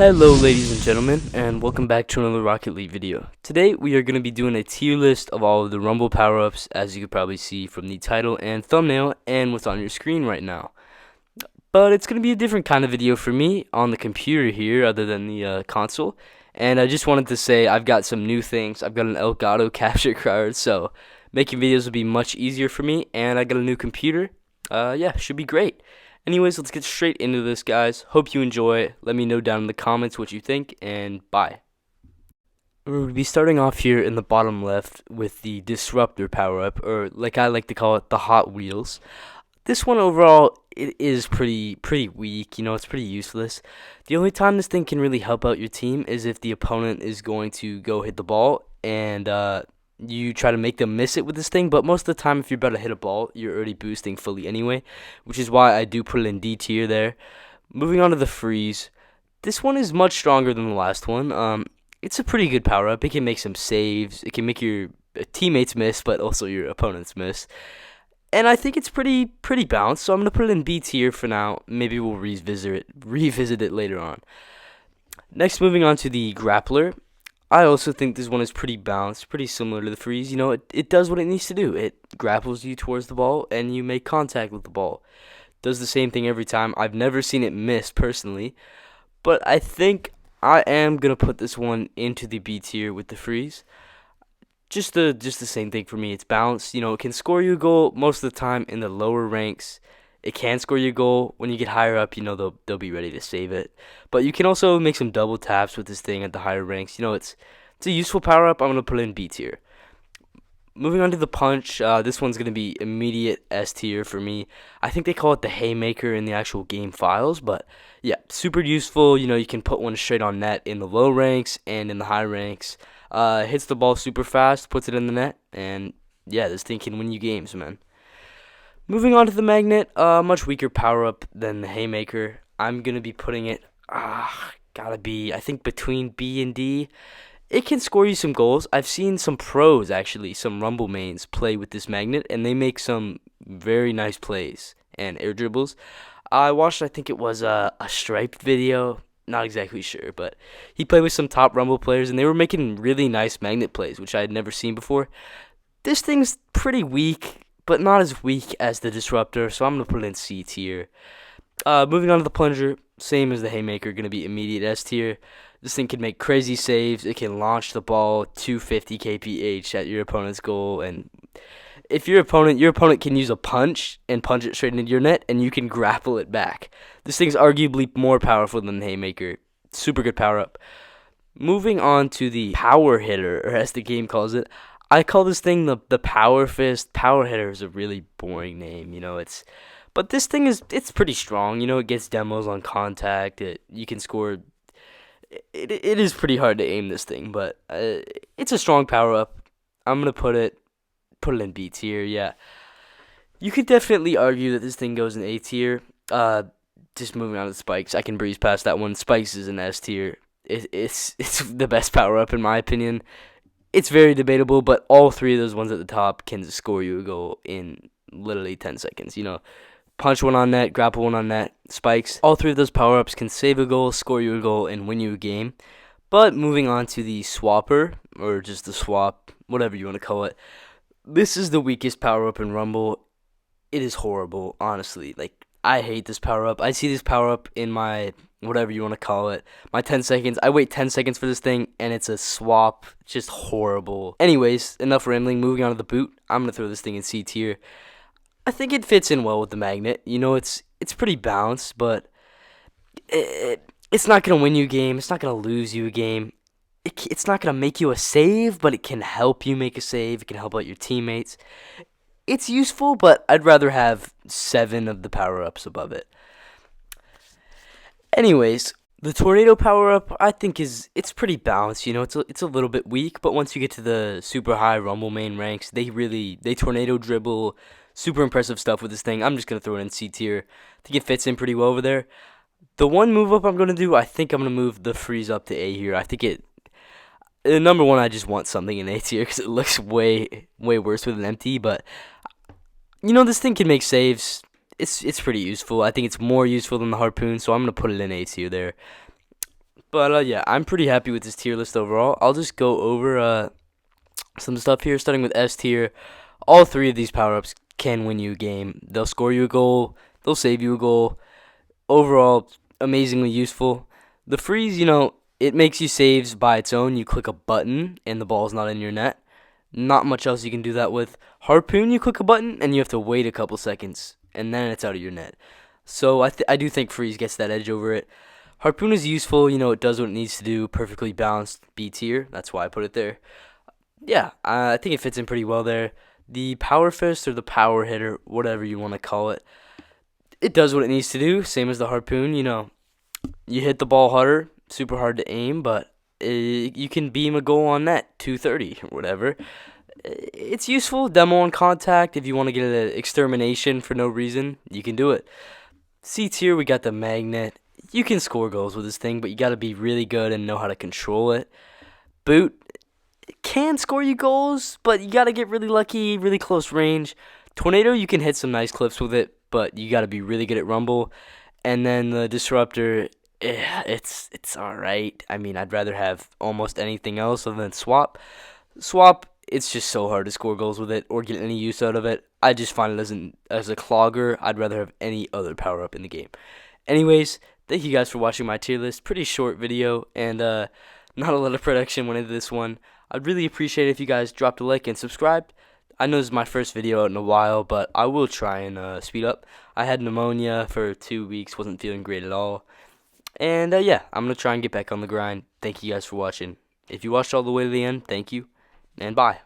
Hello ladies and gentlemen, and welcome back to another Rocket League video. Today we are going to be doing a tier list of all of the Rumble power-ups, as you could probably see from the title and thumbnail and what's on your screen right now. But it's going to be a different kind of video for me on the computer here other than the console. And I just wanted to say I've got some new things. I've got an Elgato capture card, so making videos will be much easier for me, and I got a new computer. Yeah, should be great. Anyways, let's get straight into this, guys. Hope you enjoy. Let me know down in the comments what you think, and bye. We'll be starting off here in the bottom left with the Disruptor power-up, or like I like to call it, the Hot Wheels. This one overall, it is pretty weak. You know, it's pretty useless. The only time this thing can really help out your team is if the opponent is going to go hit the ball, and you try to make them miss it with this thing, but most of the time if you're about to hit a ball, you're already boosting fully anyway, which is why I do put it in D tier there. Moving on to the Freeze. This one is much stronger than the last one. It's a pretty good power-up. It can make some saves. It can make your teammates miss, but also your opponents miss. And I think it's pretty balanced, so I'm going to put it in B tier for now. Maybe we'll revisit it later on. Next, moving on to the Grappler. I also think this one is pretty balanced, pretty similar to the Freeze. You know, it does what it needs to do. It grapples you towards the ball, and you make contact with the ball. Does the same thing every time. I've never seen it miss, personally. But I think I am going to put this one into the B tier with the Freeze. Just the same thing for me. It's balanced. You know, it can score you a goal most of the time in the lower ranks. It can score you a goal. When you get higher up, you know, they'll be ready to save it. But you can also make some double taps with this thing at the higher ranks. You know, it's a useful power-up. I'm going to put it in B tier. Moving on to the Punch, this one's going to be immediate S tier for me. I think they call it the Haymaker in the actual game files. But, yeah, super useful. You know, you can put one straight on net in the low ranks and in the high ranks. Hits the ball super fast, puts it in the net. And, yeah, this thing can win you games, man. Moving on to the Magnet, much weaker power-up than the Haymaker. I'm going to be putting it, gotta be, I think, between B and D. It can score you some goals. I've seen some pros, actually, some Rumble mains play with this Magnet, and they make some very nice plays and air dribbles. I watched, I think it was a Striped video, not exactly sure, but he played with some top Rumble players, and they were making really nice Magnet plays, which I had never seen before. This thing's pretty weak, but not as weak as the Disruptor, so I'm going to put it in C tier. Moving on to the Plunger, same as the Haymaker, going to be immediate S tier. This thing can make crazy saves. It can launch the ball 250 kph at your opponent's goal, and if your opponent can use a punch and punch it straight into your net, and you can grapple it back. This thing's arguably more powerful than the Haymaker. Super good power-up. Moving on to the Power Hitter, or as the game calls it, I call this thing the Power Fist. Power Hitter is a really boring name, you know. But this thing it's pretty strong. You know, it gets demos on contact. You can score. It is pretty hard to aim this thing, but it's a strong power up. I'm gonna put it in B tier. Yeah, you could definitely argue that this thing goes in A tier. Just moving on to Spikes, I can breeze past that one. Spikes is an S tier. It's the best power up in my opinion. It's very debatable, but all three of those ones at the top can score you a goal in literally 10 seconds. You know, punch one on net, grapple one on net, Spikes. All three of those power-ups can save a goal, score you a goal, and win you a game. But moving on to the Swapper, or just the Swap, whatever you want to call it. This is the weakest power-up in Rumble. It is horrible, honestly. Like, I hate this power-up. I see this power-up in my, whatever you want to call it, my 10 seconds. I wait 10 seconds for this thing, and it's a swap. Just horrible. Anyways, enough rambling. Moving on to the Boot. I'm going to throw this thing in C tier. I think it fits in well with the Magnet. You know, it's pretty balanced, but it's not going to win you a game. It's not going to lose you a game. It's not going to make you a save, but it can help you make a save. It can help out your teammates. It's useful, but I'd rather have 7 of the power-ups above it. Anyways, the Tornado power-up, I think it's pretty balanced. You know, it's a little bit weak, but once you get to the super high Rumble main ranks, they Tornado dribble, super impressive stuff with this thing. I'm just going to throw it in C tier. I think it fits in pretty well over there. The one move-up I'm going to do, I think I'm going to move the Freeze up to A here. I think number one, I just want something in A tier because it looks way worse with an empty, but you know, this thing can make saves. It's pretty useful. I think it's more useful than the Harpoon, so I'm going to put it in A tier there. But yeah, I'm pretty happy with this tier list overall. I'll just go over some stuff here, starting with S tier. All three of these power ups can win you a game. They'll score you a goal. They'll save you a goal. Overall, amazingly useful. The freeze, it makes you saves by its own. You click a button and the ball's not in your net. Not much else you can do that with. Harpoon, you click a button and you have to wait a couple seconds, and then it's out of your net. So I do think freeze gets that edge over it. Harpoon is useful. It does what it needs to do. Perfectly balanced B tier. That's why I put it there. Yeah, I think it fits in pretty well there. The power fist or the power hitter, whatever you want to call it, it does what it needs to do. Same as the harpoon. You hit the ball harder, super hard to aim, but you can beam a goal on net, 230 or whatever. It's useful. Demo on contact. If you want to get an extermination for no reason, you can do it. C tier, we got the magnet. You can score goals with this thing, but you got to be really good and know how to control it. Boot can score you goals, but you got to get really lucky, really close range. Tornado, you can hit some nice clips with it, but you got to be really good at rumble. And then the disruptor, it's all right. I mean, I'd rather have almost anything else other than swap. Swap, it's just so hard to score goals with it or get any use out of it. I just find it as a clogger. I'd rather have any other power up in the game. Anyways, thank you guys for watching my tier list. Pretty short video, and not a lot of production went into this one. I'd really appreciate it if you guys dropped a like and subscribed. I know this is my first video out in a while, but I will try and speed up. I had pneumonia for 2 weeks, wasn't feeling great at all. And yeah, I'm going to try and get back on the grind. Thank you guys for watching. If you watched all the way to the end, thank you, and bye.